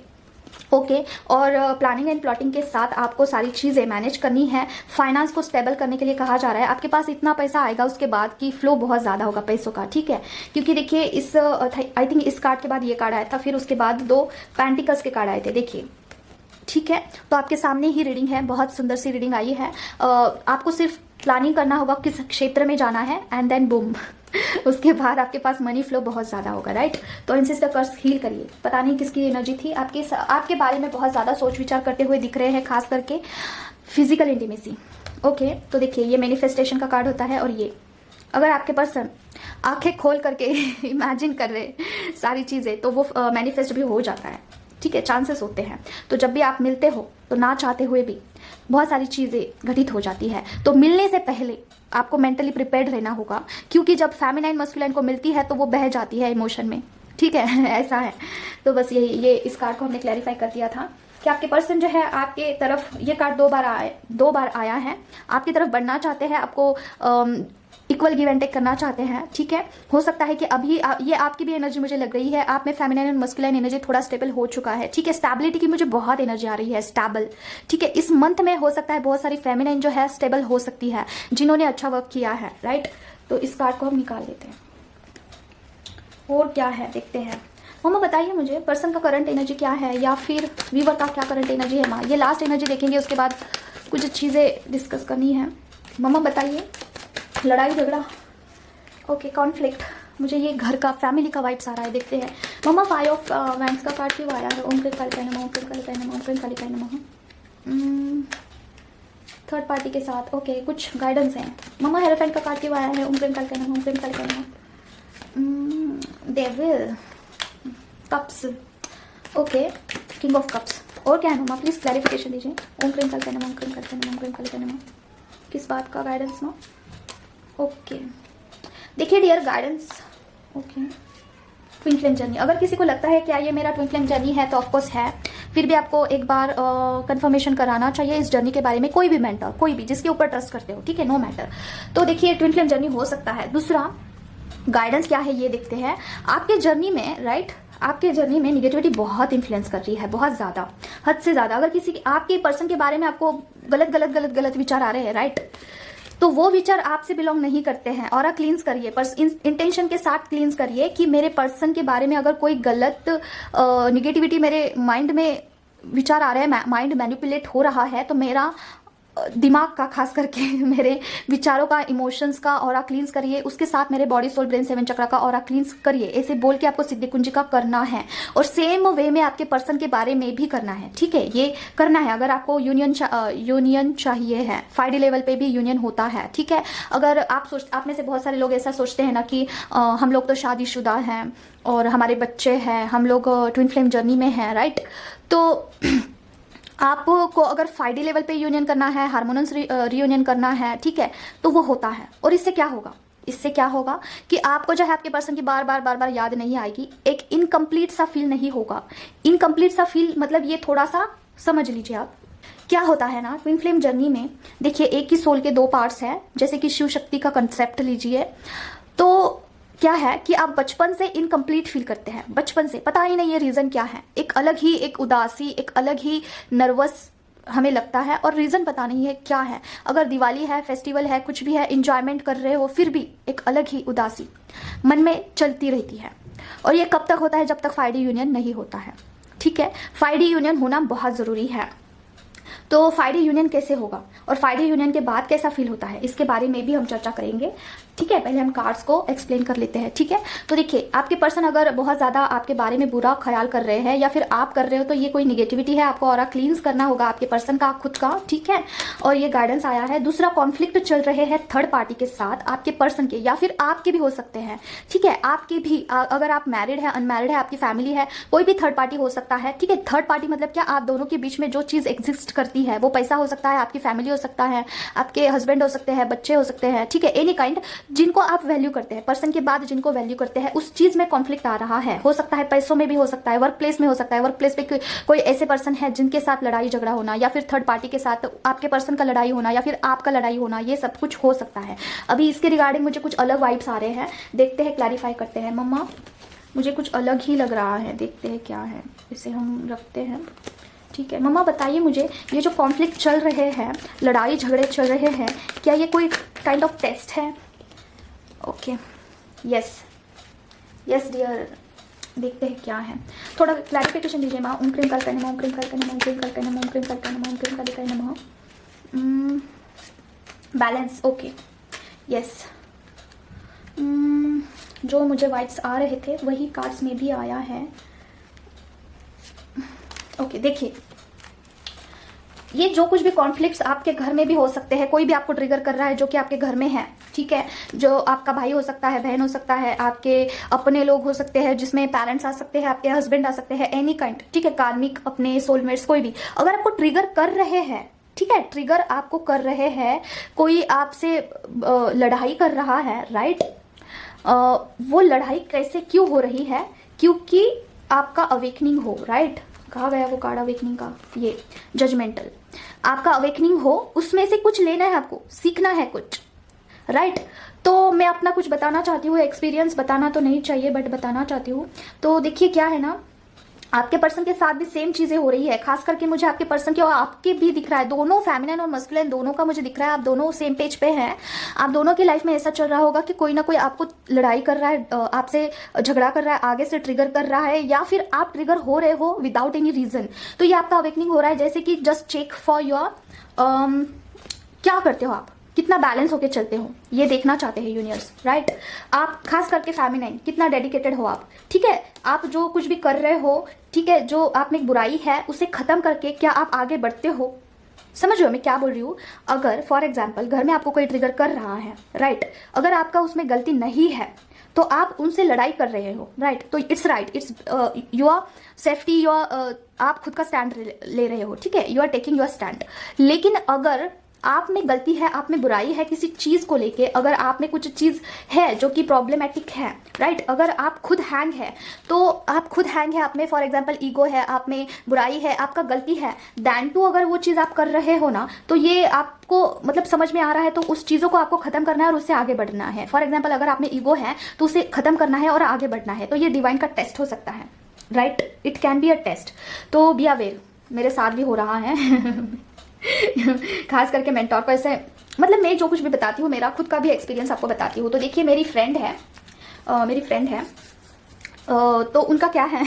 ओके। और प्लानिंग एंड प्लॉटिंग के साथ आपको सारी चीज़ें मैनेज करनी है। फाइनेंस को स्टेबल करने के लिए कहा जा रहा है, आपके पास इतना पैसा आएगा उसके बाद कि फ्लो बहुत ज़्यादा होगा पैसों का, ठीक है। क्योंकि देखिए इस आई थिंक इस कार्ड के बाद ये कार्ड आया था, फिर उसके बाद 2 पेंटिकल्स के कार्ड आए थे, देखिए, ठीक है। तो आपके सामने ही रीडिंग है, बहुत सुंदर सी रीडिंग आई है। आपको सिर्फ प्लानिंग करना होगा किस क्षेत्र में जाना है, एंड देन बूम उसके बाद आपके पास मनी फ्लो बहुत ज़्यादा होगा, राइट। तो एंसेस्टर कर्स हील करिए। पता नहीं किसकी एनर्जी थी, आपके बारे में बहुत ज़्यादा सोच विचार करते हुए दिख रहे हैं, खास करके फिजिकल इंटीमेसी, ओके। तो देखिए ये मैनिफेस्टेशन का कार्ड होता है, और ये अगर आपके पर्सन आंखें खोल करके इमेजिन कर रहे सारी चीज़ें, तो वो मैनिफेस्ट भी हो जाता है, ठीक है, चांसेस होते हैं। तो जब भी आप मिलते हो तो ना चाहते हुए भी बहुत सारी चीज़ें घटित हो जाती है। तो मिलने से पहले आपको मेंटली प्रिपेयर्ड रहना होगा, क्योंकि जब फेमिनाइन मस्कुलाइन को मिलती है तो वो बह जाती है इमोशन में, ठीक है। ऐसा है। तो बस ये इस कार्ड को हमने क्लैरिफाई कर दिया था कि आपके पर्सन जो है आपके तरफ, ये कार्ड 2 बार आया है, आपकी तरफ बढ़ना चाहते हैं, आपको इक्वल गिव एंड टेक करना चाहते हैं, ठीक है। हो सकता है कि अभी ये आपकी भी एनर्जी मुझे लग रही है, आप में फेमिनाइन और मस्कुलाइन एनर्जी थोड़ा स्टेबल हो चुका है, ठीक है। स्टेबिलिटी की मुझे बहुत एनर्जी आ रही है, स्टेबल, ठीक है। इस मंथ में हो सकता है बहुत सारी फेमिनाइन जो है स्टेबल हो सकती है, जिन्होंने अच्छा वर्क किया है, राइट। तो इस कार्ड को हम निकाल लेते हैं, और क्या है देखते हैं। मम्मा बताइए मुझे पर्सन का करंट एनर्जी क्या है, या फिर वीवर का क्या करंट एनर्जी है। माँ, ये लास्ट एनर्जी देखेंगे, उसके बाद कुछ चीज़ें डिस्कस करनी है। मम्मा बताइए, लड़ाई झगड़ा, ओके, कॉन्फ्लिक्ट, मुझे ये घर का, फैमिली का वाइब्स आ रहा है, देखते हैं। मम्मा 5 ऑफ वैंड्स का कार्ड क्यों आया है। ओम क्रीम कालिकाय नमः, ओम क्रीम कालिकाय नमः, ओम क्रीम कालिकाय नमः। थर्ड पार्टी के साथ, ओके, कुछ गाइडेंस है। मम्मा हेरोफेंट का कार्ड क्यों आया है। ओम क्रीम कालिकाय नमः, ओम क्रीम कालिकाय नमः। Devil, cups, okay, king of cups, और क्या है मम्मा, प्लीज क्लैरिफिकेशन दीजिए। ओम क्रीम कालिकाय नमः, ओम क्रीम कालिकाय नमः, ओम क्रीम कालिकाय नमः, किस बात का गाइडेंस ना, ओके। देखिए dear guidance, okay, twin flame journey. अगर किसी को लगता है क्या ये मेरा ट्विन फ्लेम जर्नी है, तो ऑफकोर्स है, फिर भी आपको एक बार कंफर्मेशन कराना चाहिए इस जर्नी के बारे में। कोई भी मेंटर, कोई भी जिसके ऊपर ट्रस्ट करते हो, ठीक है, नो मैटर। तो देखिए ट्विन फ्लेम जर्नी हो सकता है। दूसरा गाइडेंस क्या है ये देखते हैं। आपके जर्नी में, राइट, आपके जर्नी में निगेटिविटी बहुत इन्फ्लुएंस कर रही है, बहुत ज़्यादा, हद से ज़्यादा। अगर किसी आपके पर्सन के बारे में आपको गलत विचार आ रहे हैं, राइट, तो वो विचार आपसे बिलोंग नहीं करते हैं। और क्लींस करिए, पर इंटेंशन के साथ क्लींस करिए कि मेरे पर्सन के बारे में अगर कोई गलत निगेटिविटी मेरे माइंड में विचार आ रहे हैं, माइंड मैनिपुलेट हो रहा है, तो मेरा दिमाग का, खास करके मेरे विचारों का, इमोशंस का ऑरा क्लींस करिए। उसके साथ मेरे बॉडी सोल ब्रेन 7 चक्रा का ऑरा क्लींस करिए। ऐसे बोल के आपको सिद्धि कुंजी का करना है, और सेम वे में आपके पर्सन के बारे में भी करना है, ठीक है, ये करना है। अगर आपको यूनियन चाहिए है, 5D लेवल पे भी यूनियन होता है, ठीक है। अगर आप में से बहुत सारे लोग ऐसा सोचते हैं ना कि हम लोग तो शादीशुदा हैं और हमारे बच्चे हैं, हम लोग ट्विन फ्लेम जर्नी में हैं, राइट। तो आपको अगर 5D लेवल पे यूनियन करना है, हार्मोनस रियूनियन करना है, ठीक है, तो वो होता है। और इससे क्या होगा, इससे क्या होगा कि आपको जो है आपके पर्सन की बार बार याद नहीं आएगी, एक इनकम्प्लीट सा फील नहीं होगा। इनकम्प्लीट सा फील मतलब ये थोड़ा सा समझ लीजिए आप। क्या होता है ना ट्विन फ्लेम जर्नी में, देखिए एक ही सोल के 2 पार्ट्स हैं, जैसे कि शिव शक्ति का कंसेप्ट लीजिए, तो क्या है कि आप बचपन से इनकम्प्लीट फील करते हैं, बचपन से, पता ही नहीं ये रीजन क्या है। एक अलग ही एक उदासी, एक अलग ही नर्वस हमें लगता है, और रीज़न पता नहीं है क्या है। अगर दिवाली है, फेस्टिवल है, कुछ भी है, इंजॉयमेंट कर रहे हो, फिर भी एक अलग ही उदासी मन में चलती रहती है। और ये कब तक होता है? जब तक 5D यूनियन नहीं होता है, ठीक है। 5D यूनियन होना बहुत ज़रूरी है। तो 5D यूनियन कैसे होगा और 5D यूनियन के बाद कैसा फील होता है, इसके बारे में भी हम चर्चा करेंगे, ठीक है। पहले हम कार्ड्स को एक्सप्लेन कर लेते हैं, ठीक है। तो देखिए, आपके पर्सन अगर बहुत ज़्यादा आपके बारे में बुरा ख्याल कर रहे हैं या फिर आप कर रहे हो, तो ये कोई निगेटिविटी है, आपको ऑरा क्लींस करना होगा आपके पर्सन का, खुद का, ठीक है। और ये गाइडेंस आया है। दूसरा, कॉन्फ्लिक्ट चल रहे हैं थर्ड पार्टी के साथ, आपके पर्सन के या फिर आपके भी हो सकते हैं, ठीक है। आपके भी, अगर आप मैरिड है, अनमैरिड है, आपकी फैमिली है, कोई भी थर्ड पार्टी हो सकता है, ठीक है। थर्ड पार्टी मतलब क्या? आप दोनों के बीच में जो चीज़ एग्जिस्ट करती है, वो पैसा हो सकता है, आपकी फैमिली हो सकता है, आपके हस्बैंड हो सकते हैं, बच्चे हो सकते हैं, ठीक है। एनी काइंड, जिनको आप वैल्यू करते हैं, पर्सन के बाद जिनको वैल्यू करते हैं, उस चीज में कॉन्फ्लिक्ट आ रहा है। हो सकता है पैसों में भी हो सकता है, वर्क प्लेस में हो सकता है, वर्क प्लेस पे कोई ऐसे पर्सन है जिनके साथ लड़ाई झगड़ा होना, या फिर थर्ड पार्टी के साथ आपके पर्सन का लड़ाई होना, या फिर आपका लड़ाई होना, ये सब कुछ हो सकता है। अभी इसके रिगार्डिंग मुझे कुछ अलग वाइब्स आ रहे हैं, देखते हैं, क्लैरिफाई करते हैं। मम्मा, मुझे कुछ अलग ही लग रहा है, देखते हैं क्या है, इसे हम रखते हैं, ठीक है। मम्मा बताइए मुझे, ये जो कॉन्फ्लिक्ट चल रहे हैं, लड़ाई झगड़े चल रहे हैं, क्या ये कोई काइंड ऑफ टेस्ट है? ओके, यस यस डियर, देखते हैं क्या है, थोड़ा क्लैरिफिकेशन दीजिए माँ। ओम क्रीम कल्पे नमः, ओम क्रीम कल्पे नमः, ओम क्रीम कल्पे नमः, ओम क्रीम कल्पे नमः, ओम क्रीम कल्पे नमः। Balance, okay, yes. जो मुझे वाइट्स आ रहे थे वही कार्ड्स में भी आया है। ओके, देखिए, ये जो कुछ भी कॉन्फ्लिक्ट्स आपके घर में भी हो सकते हैं, कोई भी आपको ट्रिगर कर रहा है जो कि आपके घर में है, ठीक है। जो आपका भाई हो सकता है, बहन हो सकता है, आपके अपने लोग हो सकते हैं, जिसमें पेरेंट्स आ सकते हैं, आपके हस्बैंड आ सकते हैं, एनी काइंड, ठीक है। कार्मिक, अपने सोलमेट्स, कोई भी अगर आपको ट्रिगर कर रहे हैं, ठीक है, ट्रिगर आपको कर रहे हैं, कोई आपसे लड़ाई कर रहा है, राइट। वो लड़ाई कैसे, क्यों हो रही है? क्योंकि आपका अवेकनिंग हो, राइट। कहा गया वो कार्ड अवेकनिंग का, ये जजमेंटल, आपका अवेकनिंग हो, उसमें से कुछ लेना है, आपको सीखना है कुछ, राइट। तो मैं अपना कुछ बताना चाहती हूँ, एक्सपीरियंस बताना तो नहीं चाहिए बट बताना चाहती हूँ। तो देखिए क्या है ना, आपके पर्सन के साथ भी सेम चीजें हो रही है, खास करके मुझे आपके पर्सन के और आपके भी दिख रहा है, दोनों फेमिनिन और मस्कुलिन दोनों का मुझे दिख रहा है, आप दोनों सेम पेज पे हैं। आप दोनों की लाइफ में ऐसा चल रहा होगा कि कोई ना कोई आपको लड़ाई कर रहा है, आपसे झगड़ा कर रहा है, आगे से ट्रिगर कर रहा है, या फिर आप ट्रिगर हो रहे हो विदाउट एनी रीजन। तो ये आपका अवेकनिंग हो रहा है, जैसे कि जस्ट चेक फॉर योर, क्या करते हो आप, कितना बैलेंस होके चलते हो, ये देखना चाहते हैं यूनिवर्स, राइट। आप खास करके फेमिनाइन, कितना डेडिकेटेड हो आप, ठीक है। आप जो कुछ भी कर रहे हो, ठीक है, जो आप में बुराई है उसे खत्म करके क्या आप आगे बढ़ते हो? समझ रहे हो मैं क्या बोल रही हूँ? अगर फॉर एग्जाम्पल घर में आपको कोई ट्रिगर कर रहा है, राइट, अगर आपका उसमें गलती नहीं है तो आप उनसे लड़ाई कर रहे हो, राइट। तो it's right, it's your safety, your, आप खुद का स्टैंड ले रहे हो, ठीक है, you are taking your stand. लेकिन अगर आप में गलती है, आप में बुराई है किसी चीज को लेके, अगर आप में कुछ चीज है जो कि प्रॉब्लमेटिक है, राइट, अगर आप खुद हैंग है, तो आप खुद हैंग है, आप में फॉर एग्जांपल ईगो है, आप में बुराई है, आपका गलती है, दैन टू अगर वो चीज आप कर रहे हो ना, तो ये आपको मतलब समझ में आ रहा है, तो उस चीजों को आपको खत्म करना है और उससे आगे बढ़ना है। फॉर एग्जाम्पल अगर आप में ईगो है तो उसे खत्म करना है और आगे बढ़ना है, तो ये डिवाइन का टेस्ट हो सकता है, right, it can be a test. तो बी अवेयर, मेरे साथ भी हो रहा है खास करके मेंटोर को ऐसे, मतलब मैं जो कुछ भी बताती हूँ मेरा खुद का भी एक्सपीरियंस आपको बताती हूँ। तो देखिए मेरी फ्रेंड है, तो उनका क्या है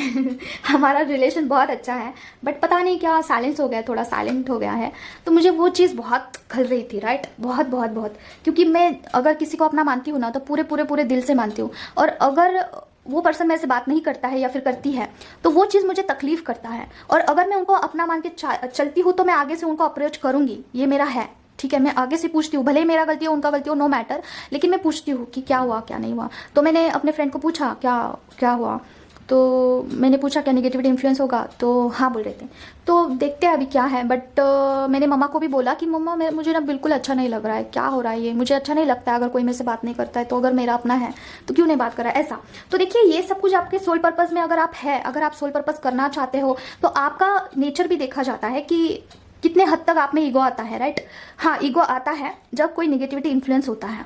हमारा रिलेशन बहुत अच्छा है, बट पता नहीं क्या साइलेंस हो गया, थोड़ा साइलेंट हो गया है। तो मुझे वो चीज़ बहुत खल रही थी, राइट, बहुत बहुत बहुत, क्योंकि मैं अगर किसी को अपना मानती हूँ ना तो पूरे पूरे पूरे दिल से मानती हूँ, और अगर वो पर्सन मेरे से बात नहीं करता है या फिर करती है तो वो चीज़ मुझे तकलीफ करता है। और अगर मैं उनको अपना मान के चलती हूँ तो मैं आगे से उनको अप्रोच करूंगी, ये मेरा है, ठीक है। मैं आगे से पूछती हूँ, भले ही मेरा गलती हो उनका गलती हो, नो मैटर, लेकिन मैं पूछती हूँ कि क्या हुआ क्या नहीं हुआ। तो मैंने अपने फ्रेंड को पूछा क्या क्या हुआ, तो मैंने पूछा क्या नेगेटिविटी इन्फ्लुएंस होगा, तो हाँ बोल रहे थे। तो देखते हैं अभी क्या है, बट मैंने मम्मा को भी बोला कि मम्मा मुझे ना बिल्कुल अच्छा नहीं लग रहा है, क्या हो रहा है ये, मुझे अच्छा नहीं लगता है अगर कोई मेरे से बात नहीं करता है, तो अगर मेरा अपना है तो क्यों नहीं बात कर रहा है, ऐसा। तो देखिए ये सब कुछ आपके सोल पर्पस में अगर आप है, अगर आप सोल पर्पस करना चाहते हो तो आपका नेचर भी देखा जाता है कि कितने हद तक आप में ईगो आता है, राइट। हाँ, ईगो आता है जब कोई नेगेटिविटी इन्फ्लुएंस होता है,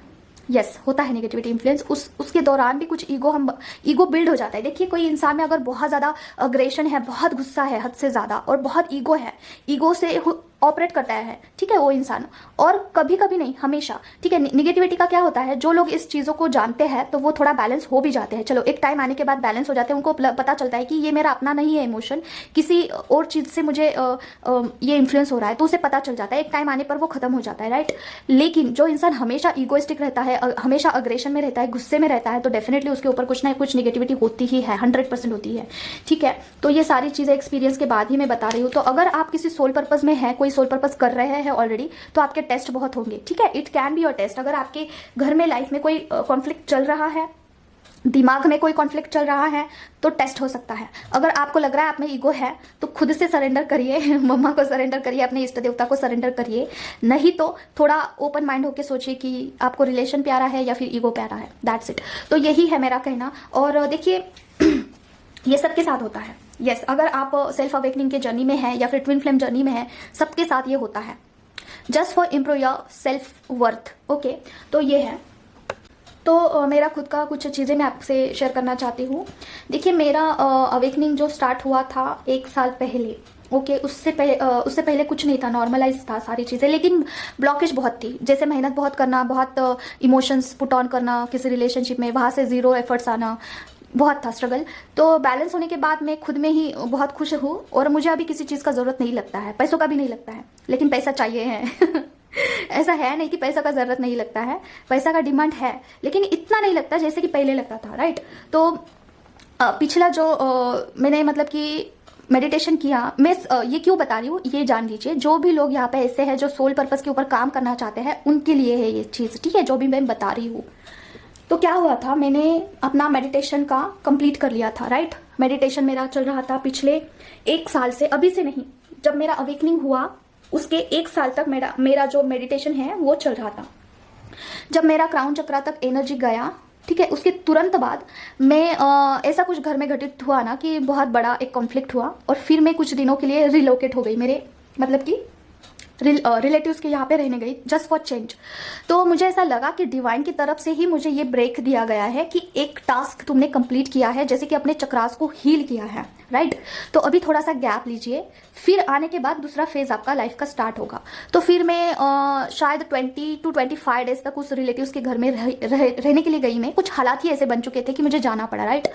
यस होता है नेगेटिविटी इन्फ्लुएंस, उसके दौरान भी कुछ ईगो बिल्ड हो जाता है। देखिए कोई इंसान में अगर बहुत ज़्यादा अग्रेशन है, बहुत गुस्सा है हद से ज़्यादा, और बहुत ईगो है, ईगो से ऑपरेट करता है, ठीक है, वो इंसान। और कभी कभी नहीं, हमेशा, ठीक है। निगेटिविटी का क्या होता है, जो लोग इस चीज़ों को जानते हैं तो वो थोड़ा बैलेंस हो भी जाते हैं। चलो एक टाइम आने के बाद बैलेंस हो जाते हैं, उनको पता चलता है कि ये मेरा अपना नहीं है इमोशन, किसी और चीज़ से मुझे ये इन्फ्लुएंस हो रहा है, तो उसे पता चल जाता है। एक टाइम आने पर वो खत्म हो जाता है, राइट। लेकिन जो इंसान हमेशा ईगोइस्टिक रहता है, हमेशा अग्रेशन में रहता है, गुस्से में रहता है, तो डेफिनेटली उसके ऊपर कुछ ना कुछ निगेटिविटी होती ही है, 100% होती है, ठीक है। तो ये सारी चीज़ें एक्सपीरियंस के बाद ही मैं बता रही हूँ। तो अगर आप किसी सोल पर्पस में है, कोई सोल पर्पस कर रहे हैं ऑलरेडी, तो आपके टेस्ट बहुत होंगे, ठीक है। It can be your test. अगर आपके घर में लाइफ में कोई कॉन्फ्लिक्ट चल रहा है, दिमाग में कोई कॉन्फ्लिक्ट चल रहा है, तो टेस्ट हो सकता है। अगर आपको लग रहा है आप में ईगो है, तो खुद से सरेंडर करिए, मम्मा को सरेंडर करिए, अपने इष्ट देवता को सरेंडर करिए। नहीं तो थोड़ा ओपन माइंड होकर सोचिए कि आपको रिलेशन प्यारा है या फिर ईगो प्यारा है, दैट्स इट। तो यही है मेरा कहना। और देखिए ये सबके साथ होता है, यस। अगर आप सेल्फ अवेकनिंग के जर्नी में है या फिर ट्विन फ्लेम जर्नी में है, सबके साथ ये होता है, just for improve your self worth, okay. तो ये है। तो मेरा खुद का कुछ चीज़ें मैं आपसे शेयर करना चाहती हूँ। देखिए मेरा अवेकनिंग जो स्टार्ट हुआ था 1 साल पहले, ओके। उससे पहले कुछ नहीं था, नॉर्मलाइज था सारी चीज़ें, लेकिन ब्लॉकेज बहुत थी। जैसे मेहनत बहुत करना, बहुत इमोशंस पुट ऑन करना किसी रिलेशनशिप में, वहाँ से ज़ीरो एफर्ट्स आना, बहुत था स्ट्रगल। तो बैलेंस होने के बाद मैं खुद में ही बहुत खुश हूँ और मुझे अभी किसी चीज़ का ज़रूरत नहीं लगता है, पैसों का भी नहीं लगता है। लेकिन पैसा चाहिए है ऐसा है नहीं कि पैसा का ज़रूरत नहीं लगता है, पैसा का डिमांड है, लेकिन इतना नहीं लगता जैसे कि पहले लगता था, राइट। तो पिछला जो मैंने मतलब कि मेडिटेशन किया, मैं ये क्यों बता रही हूँ ये जान लीजिए। जो भी लोग यहाँ पे ऐसे हैं जो सोल पर्पस के ऊपर काम करना चाहते हैं, उनके लिए है ये चीज़, ठीक है, जो भी मैं बता रही हूँ। तो क्या हुआ था, मैंने अपना मेडिटेशन का कंप्लीट कर लिया था, राइट। मेडिटेशन मेरा चल रहा था पिछले 1 साल से, अभी से नहीं, जब मेरा अवेकनिंग हुआ उसके 1 साल तक मेरा जो मेडिटेशन है वो चल रहा था। जब मेरा क्राउन चक्रा तक एनर्जी गया, ठीक है, उसके तुरंत बाद मैं ऐसा कुछ घर में घटित हुआ ना कि बहुत बड़ा एक कॉन्फ्लिक्ट हुआ, और फिर मैं कुछ दिनों के लिए रिलोकेट हो गई, मेरे मतलब कि रिलेटिव्स के यहाँ पे रहने गई, जस्ट फॉर चेंज। तो मुझे ऐसा लगा कि डिवाइन की तरफ से ही मुझे ये ब्रेक दिया गया है कि एक टास्क तुमने कंप्लीट किया है, जैसे कि अपने चक्रास को हील किया है, राइट। तो अभी थोड़ा सा गैप लीजिए, फिर आने के बाद दूसरा फेज आपका लाइफ का स्टार्ट होगा। तो फिर मैं शायद 20 to 25 डेज तक उस रिलेटिव्स के घर में रहने के लिए गई। मैं कुछ हालात ही ऐसे बन चुके थे कि मुझे जाना पड़ा, राइट।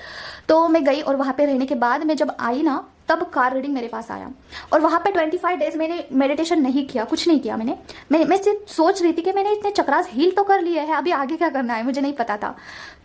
तो मैं गई और वहाँ पे रहने के बाद मैं जब आई ना, तब कार रीडिंग मेरे पास आया, और वहाँ पे 25 डेज मैंने मेडिटेशन नहीं किया, कुछ नहीं किया। मैं सिर्फ सोच रही थी कि मैंने इतने चक्रास हील तो कर लिए हैं, अभी आगे क्या करना है मुझे नहीं पता था।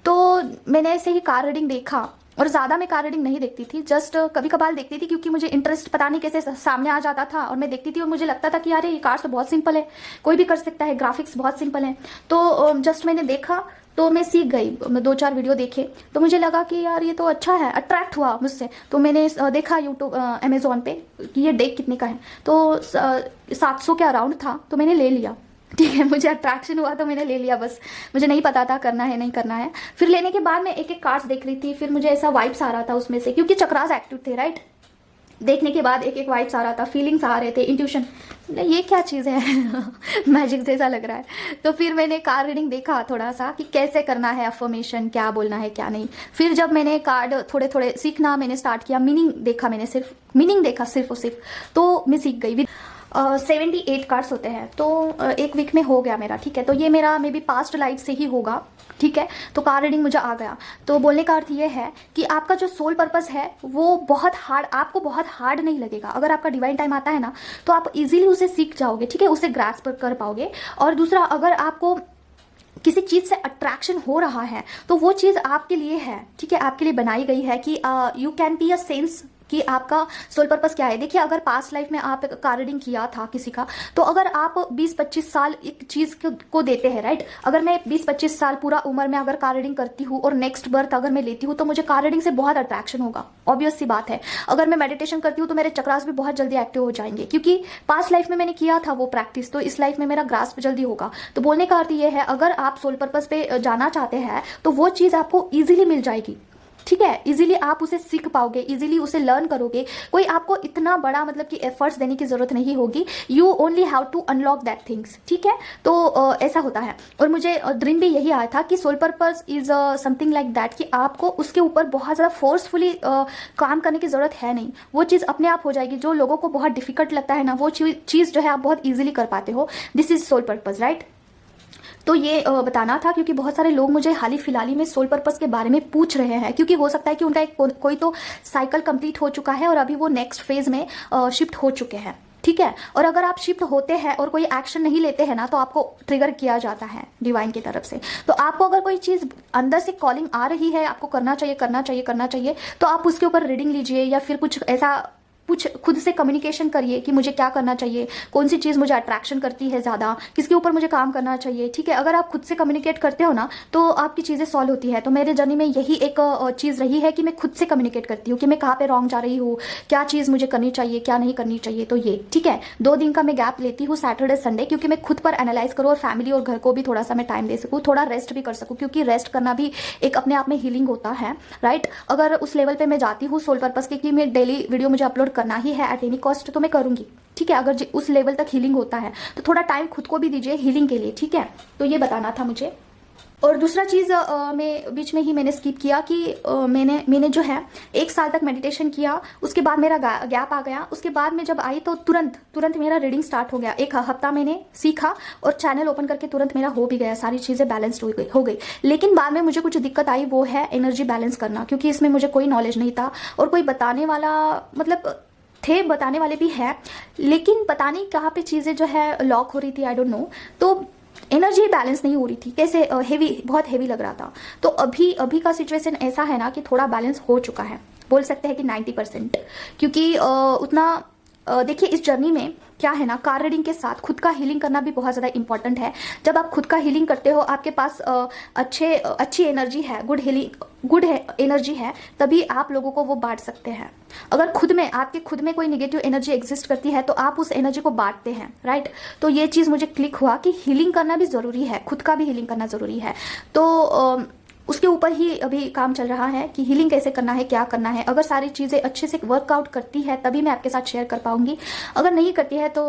तो मैंने ऐसे ही कार रीडिंग देखा, और ज़्यादा मैं कार रीडिंग नहीं देखती थी, जस्ट कभी कभार देखती थी, क्योंकि मुझे इंटरेस्ट पता नहीं कैसे सामने आ जाता था, और मैं देखती थी और मुझे लगता था कि यार ये कार्ड्स तो बहुत सिंपल है, कोई भी कर सकता है, ग्राफिक्स बहुत सिंपल है। तो जस्ट मैंने देखा तो मैं सीख गई, मैं 2-4 वीडियो देखे, तो मुझे लगा कि यार ये तो अच्छा है, अट्रैक्ट हुआ मुझसे। तो मैंने देखा यूट्यूब अमेजोन पे कि ये डेक कितने का है, तो 700 के अराउंड था, तो मैंने ले लिया, ठीक है। मुझे अट्रैक्शन हुआ तो मैंने ले लिया, बस मुझे नहीं पता था करना है नहीं करना है। फिर लेने के बाद मैं एक एक कार्ड्स देख रही थी, फिर मुझे ऐसा वाइब्स आ रहा था उसमें से, क्योंकि चक्रास एक्टिव थे, राइट। देखने के बाद एक एक वाइब्स आ रहा था, फीलिंग्स आ रहे थे, इंट्यूशन, ये क्या चीज़ है मैजिक जैसा लग रहा है। तो फिर मैंने कार्ड रीडिंग देखा थोड़ा सा कि कैसे करना है अफर्मेशन, क्या बोलना है क्या नहीं। फिर जब मैंने कार्ड थोड़े थोड़े सीखना मैंने स्टार्ट किया, मीनिंग देखा, मैंने सिर्फ मीनिंग देखा सिर्फ और सिर्फ, तो मैं सीख गई। 78 कार्ड्स होते हैं, तो 1 वीक में हो गया मेरा, ठीक है। तो ये मेरा मे बी पास्ट लाइफ से ही होगा, ठीक है। तो कार्ड रीडिंग मुझे आ गया। तो बोलने का अर्थ ये है कि आपका जो सोल पर्पस है वो बहुत हार्ड, आपको बहुत हार्ड नहीं लगेगा। अगर आपका डिवाइन टाइम आता है ना, तो आप इजीली उसे सीख जाओगे, ठीक है, उसे ग्रास्प कर पाओगे। और दूसरा, अगर आपको किसी चीज़ से अट्रैक्शन हो रहा है, तो वो चीज़ आपके लिए है, ठीक है, आपके लिए बनाई गई है कि you can be a sense कि आपका सोल पर्पस क्या है। देखिए, अगर पास्ट लाइफ में आप कार्ड रीडिंग किया था किसी का, तो अगर आप 20-25 साल एक चीज़ को देते हैं, राइट। अगर मैं 20-25 साल पूरा उम्र में अगर कार्ड रीडिंग करती हूँ और नेक्स्ट बर्थ अगर मैं लेती हूँ, तो मुझे कार्ड रीडिंग से बहुत अट्रैक्शन होगा, ऑब्वियस सी बात है। अगर मैं मेडिटेशन करती हूँ तो मेरे चक्रास भी बहुत जल्दी एक्टिव हो जाएंगे, क्योंकि पास्ट लाइफ में मैंने किया था वो प्रैक्टिस, तो इस लाइफ में मेरा ग्रास्प जल्दी होगा। तो बोलने का अर्थ ये है, अगर आप सोल पर्पस पे जाना चाहते हैं तो वो चीज़ आपको ईजिली मिल जाएगी, ठीक है, इजीली आप उसे सीख पाओगे, इजीली उसे लर्न करोगे। कोई आपको इतना बड़ा मतलब कि एफर्ट्स देने की जरूरत नहीं होगी, you only have to unlock that things, ठीक है। तो ऐसा होता है। और मुझे ड्रीम भी यही आया था कि soul purpose is something like that, कि आपको उसके ऊपर बहुत ज़्यादा फोर्सफुली काम करने की जरूरत है नहीं, वो चीज़ अपने आप हो जाएगी। जो लोगों को बहुत डिफिकल्ट लगता है ना, वो चीज़ जो है आप बहुत ईजिली कर पाते हो। This is soul purpose, right. तो ये बताना था, क्योंकि बहुत सारे लोग मुझे हाल ही फिलहाल ही में सोल पर्पस के बारे में पूछ रहे हैं, क्योंकि हो सकता है कि उनका एक कोई तो साइकिल कंप्लीट हो चुका है और अभी वो नेक्स्ट फेज में शिफ्ट हो चुके हैं, ठीक है। और अगर आप शिफ्ट होते हैं और कोई एक्शन नहीं लेते हैं ना, तो आपको ट्रिगर किया जाता है डिवाइन की तरफ से। तो आपको अगर कोई चीज़ अंदर से कॉलिंग आ रही है, आपको करना चाहिए करना चाहिए करना चाहिए, तो आप उसके ऊपर रीडिंग लीजिए, या फिर कुछ ऐसा कुछ खुद से कम्युनिकेशन करिए कि मुझे क्या करना चाहिए, कौन सी चीज़ मुझे अट्रैक्शन करती है ज़्यादा, किसके ऊपर मुझे काम करना चाहिए, ठीक है। अगर आप खुद से कम्युनिकेट करते हो ना, तो आपकी चीज़ें सॉल्व होती है। तो मेरे जर्नी में यही एक चीज़ रही है कि मैं खुद से कम्युनिकेट करती हूँ कि मैं कहाँ पे रॉन्ग जा रही हूँ, क्या चीज़ मुझे करनी चाहिए, क्या नहीं करनी चाहिए। तो ये ठीक है, 2 दिन का मैं गैप लेती हूँ, सैटरडे संडे, क्योंकि मैं खुद पर एनालाइज करूँ और फैमिली और घर को भी थोड़ा सा मैं टाइम दे सकूँ, थोड़ा रेस्ट भी कर सकूँ, क्योंकि रेस्ट करना भी एक अपने आप में हीलिंग होता है, राइट। अगर उस लेवल पर मैं जाती हूँ सोल पर्पस के कि मैं डेली वीडियो मुझे अपलोड करना ही है एट एनी कॉस्ट, तो मैं करूंगी, ठीक है। अगर उस लेवल तक हीलिंग होता है तो थोड़ा टाइम खुद को भी दीजिए हीलिंग के लिए, ठीक है। तो ये बताना था मुझे। और दूसरा चीज़ मैं बीच में ही मैंने स्किप किया कि मैंने जो है 1 साल तक मेडिटेशन किया, उसके बाद मेरा गैप आ गया। उसके बाद में जब आई तो तुरंत मेरा रीडिंग स्टार्ट हो गया। 1 हफ्ता मैंने सीखा और चैनल ओपन करके तुरंत मेरा हो भी गया, सारी चीज़ें बैलेंस्ड हो गई। लेकिन बाद में मुझे कुछ दिक्कत आई, वो है एनर्जी बैलेंस करना, क्योंकि इसमें मुझे कोई नॉलेज नहीं था और कोई बताने वाला, मतलब थे बताने वाले भी है, लेकिन पता नहीं कहाँ पे चीज़ें जो है लॉक हो रही थी, आई डोंट नो। तो एनर्जी बैलेंस नहीं हो रही थी, कैसे बहुत हेवी लग रहा था। तो अभी का सिचुएशन ऐसा है ना कि थोड़ा बैलेंस हो चुका है, बोल सकते हैं कि 90%, क्योंकि उतना देखिए इस जर्नी में क्या है ना, कार रीडिंग के साथ खुद का हीलिंग करना भी बहुत ज़्यादा इंपॉर्टेंट है। जब आप खुद का हीलिंग करते हो, आपके पास अच्छी एनर्जी है, गुड एनर्जी है, तभी आप लोगों को वो बांट सकते हैं। अगर आपके खुद में कोई नेगेटिव एनर्जी एग्जिस्ट करती है तो आप उस एनर्जी को बांटते हैं, राइट। तो ये चीज़ मुझे क्लिक हुआ कि हीलिंग करना भी ज़रूरी है, खुद का भी हीलिंग करना ज़रूरी है। तो उसके ऊपर ही अभी काम चल रहा है कि हीलिंग कैसे करना है, क्या करना है। अगर सारी चीज़ें अच्छे से वर्कआउट करती है तभी मैं आपके साथ शेयर कर पाऊंगी, अगर नहीं करती है तो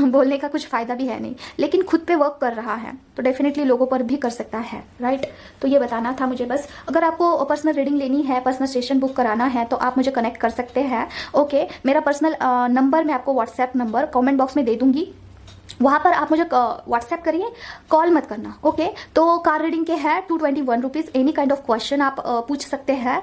बोलने का कुछ फ़ायदा भी है नहीं। लेकिन खुद पे वर्क कर रहा है तो डेफिनेटली लोगों पर भी कर सकता है, राइट। तो ये बताना था मुझे बस। अगर आपको पर्सनल रीडिंग लेनी है, पर्सनल सेशन बुक कराना है, तो आप मुझे कनेक्ट कर सकते हैं, ओके। मेरा पर्सनल नंबर मैं आपको व्हाट्सएप नंबर कॉमेंट बॉक्स में दे दूंगी, वहाँ पर आप मुझे व्हाट्सएप करिए, कॉल मत करना, ओके। तो कार रीडिंग के है 221 rupees. Any kind of question आप पूछ सकते हैं,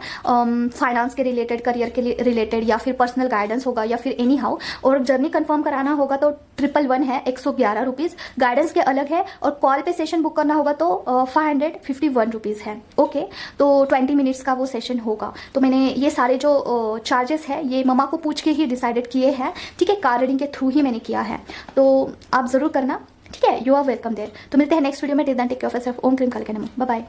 फाइनेंस के रिलेटेड, करियर के रिलेटेड, या फिर पर्सनल गाइडेंस होगा, या फिर एनी हाउ। और जर्नी कंफर्म कराना होगा तो 111 है, 111 रुपीज़। गाइडेंस के अलग है, और कॉल पे सेशन बुक करना होगा तो 551 रुपीज़ है, ओके। तो 20 मिनट्स का वो सेशन होगा। तो मैंने ये सारे जो चार्जेस है ये ममा को पूछ के ही डिसाइडेड किए हैं, ठीक है। कार रीडिंग के थ्रू ही मैंने किया है, तो आप जरूर करना, ठीक है। You are welcome there. तो मिलते हैं नेक्स्ट वीडियो में। Till then take care of yourself. Om क्रीम कालिका नमः, बाय बाय।